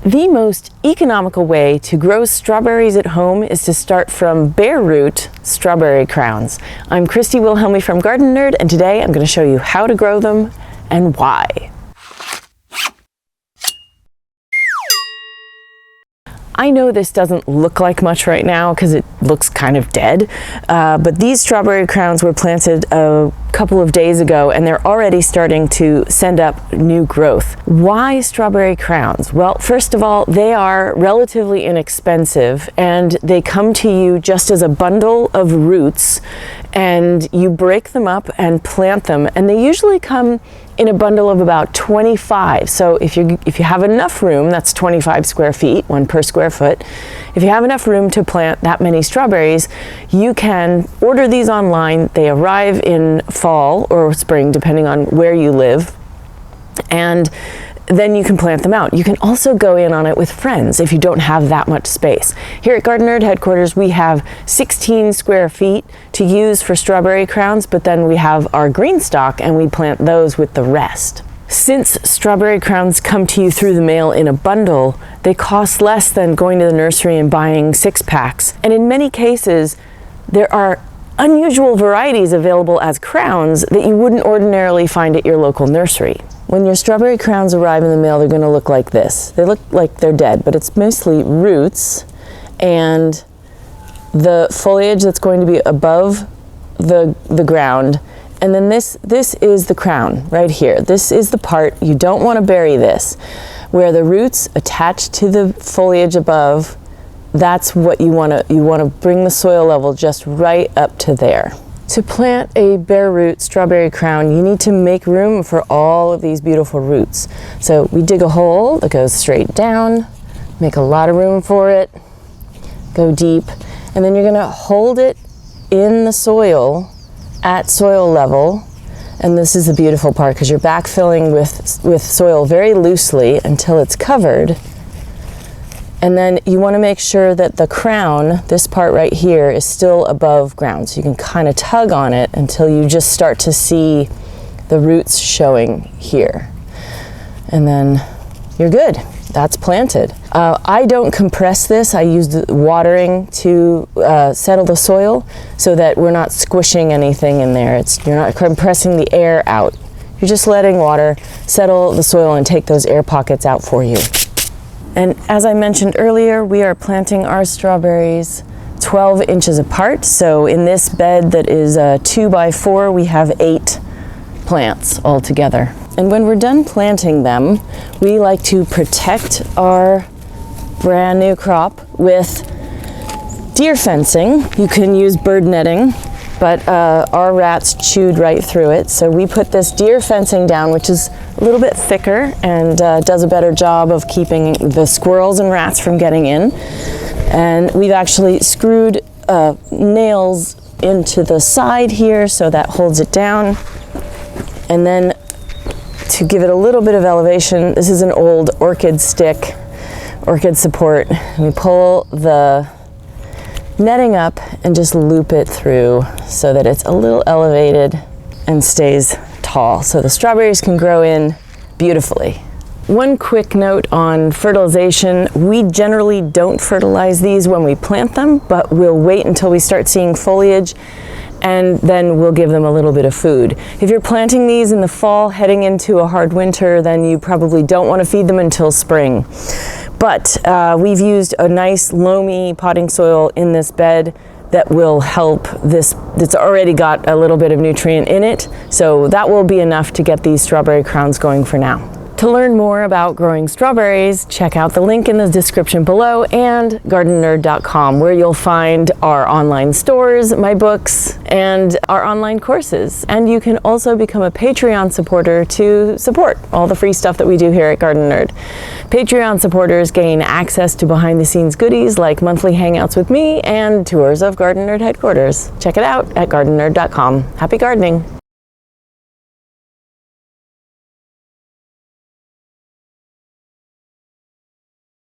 The most economical way to grow strawberries at home is to start from bare root strawberry crowns. I'm Christy Wilhelmi from Gardenerd, and today I'm going to show you how to grow them and why. I know this doesn't look like much right now because it looks kind of dead, but these strawberry crowns were planted a couple of days ago and they're already starting to send up new growth. Why strawberry crowns? Well, first of all, they are relatively inexpensive and they come to you just as a bundle of roots, and you break them up and plant them, and they usually come in a bundle of about 25. So if you have enough room, that's 25 square feet, 1 per square foot. If you have enough room to plant that many strawberries, you can order these online. They arrive in fall or spring, depending on where you live. And then you can plant them out. You can also go in on it with friends if you don't have that much space. Here at Gardenerd headquarters, we have 16 square feet to use for strawberry crowns, but then we have our green stock and we plant those with the rest. Since strawberry crowns come to you through the mail in a bundle, they cost less than going to the nursery and buying 6-packs. And in many cases, there are unusual varieties available as crowns that you wouldn't ordinarily find at your local nursery. When your strawberry crowns arrive in the mail, they're going to look like this. They look like they're dead, but it's mostly roots and the foliage that's going to be above the ground. And then this is the crown right here. This is the part, you don't want to bury this, where the roots attach to the foliage above. That's what you want to bring the soil level just right up to there. To plant a bare root strawberry crown, you need to make room for all of these beautiful roots. So we dig a hole that goes straight down, make a lot of room for it, go deep, and then you're going to hold it in the soil at soil level. And this is the beautiful part, because you're backfilling with soil very loosely until it's covered. And then you want to make sure that the crown, this part right here, is still above ground. So you can kind of tug on it until you just start to see the roots showing here. And then you're good. That's planted. I don't compress this. I use the watering to settle the soil so that we're not squishing anything in there. You're not compressing the air out. You're just letting water settle the soil and take those air pockets out for you. And as I mentioned earlier, we are planting our strawberries 12 inches apart. So in this bed that is 2 by 4, we have 8 plants all together. And when we're done planting them, we like to protect our brand new crop with deer fencing. You can use bird netting, but our rats chewed right through it. So we put this deer fencing down, which is a little bit thicker and does a better job of keeping the squirrels and rats from getting in. And we've actually screwed nails into the side here so that holds it down. And then to give it a little bit of elevation, this is an old orchid stick, orchid support. We pull the netting up and just loop it through so that it's a little elevated and stays tall, so the strawberries can grow in beautifully. One quick note on fertilization: we generally don't fertilize these when we plant them, but we'll wait until we start seeing foliage and then we'll give them a little bit of food. If you're planting these in the fall heading into a hard winter, then you probably don't want to feed them until spring. But we've used a nice loamy potting soil in this bed that will help this. It's already got a little bit of nutrient in it, so that will be enough to get these strawberry crowns going for now. To learn more about growing strawberries, check out the link in the description below and gardenerd.com, where you'll find our online stores, my books, and our online courses. And you can also become a Patreon supporter to support all the free stuff that we do here at Gardenerd. Patreon supporters gain access to behind-the-scenes goodies like monthly hangouts with me and tours of Gardenerd headquarters. Check it out at gardenerd.com. Happy gardening!